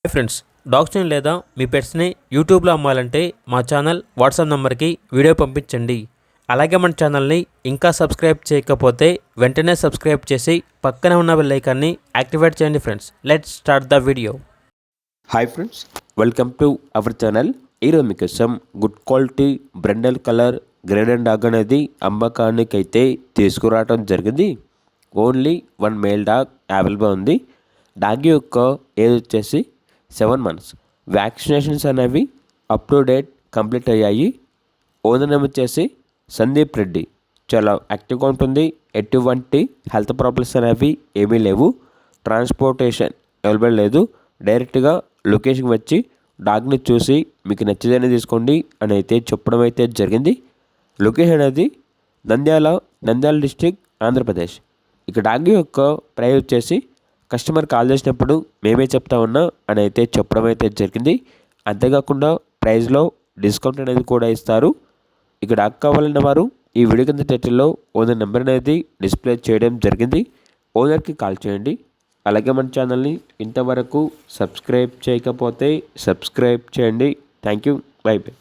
Hi friends, డాగ్స్ని లేదా మీ పెట్స్ని యూట్యూబ్లో అమ్మాలంటే మా ఛానల్ వాట్సాప్ నెంబర్కి వీడియో పంపించండి. అలాగే మన ఛానల్ని ఇంకా సబ్స్క్రైబ్ చేయకపోతే వెంటనే సబ్స్క్రైబ్ చేసి పక్కనే ఉన్న బెల్ ఐకాన్ని యాక్టివేట్ చేయండి. Friends, let's start the video. Hi friends, welcome to our channel. ఈరోజు మీకోసం good quality brindle colour graded dog అనేది అమ్మకానికి అయితే తీసుకురావడం జరిగింది. ఓన్లీ 1 మేల్ డాగ్ అవైలబుల్ ఉంది. డాగ్ యొక్క ఏజ్ వచ్చేసి 7 months. వ్యాక్సినేషన్స్ అనేవి అప్ టు డేట్ కంప్లీట్ అయ్యాయి. ఓనర్ నేమ్ వచ్చేసి సందీప్ రెడ్డి. చాలా యాక్టివ్గా ఉంటుంది. ఎటువంటి హెల్త్ ప్రాబ్లమ్స్ అనేవి ఏమీ లేవు. ట్రాన్స్పోర్టేషన్ అవైలబుల్ లేదు. డైరెక్ట్గా లొకేషన్కి వచ్చి డాగ్ని చూసి మీకు నచ్చితేనే తీసుకోండి అని అయితే చెప్పడం అయితే జరిగింది. లొకేషన్ అనేది నంద్యాల డిస్టిక్, ఆంధ్రప్రదేశ్. ఇక డాగ్ యొక్క ప్రైస్ వచ్చేసి కస్టమర్ కాల్ చేసినప్పుడు మేమే చెప్తా ఉన్నా అని అయితే చెప్పడం అయితే జరిగింది. అంతేకాకుండా ప్రైస్లో డిస్కౌంట్ అనేది కూడా ఇస్తారు. ఇక్కడ డాగ్ కావాలన్న వారు ఈ వీడియో కింద టైటిల్లో ఓనర్ నెంబర్ అనేది డిస్ప్లే చేయడం జరిగింది. ఓనర్కి కాల్ చేయండి. అలాగే మన ఛానల్ని ఇంతవరకు సబ్స్క్రైబ్ చేయకపోతే సబ్స్క్రైబ్ చేయండి. Thank you. By by.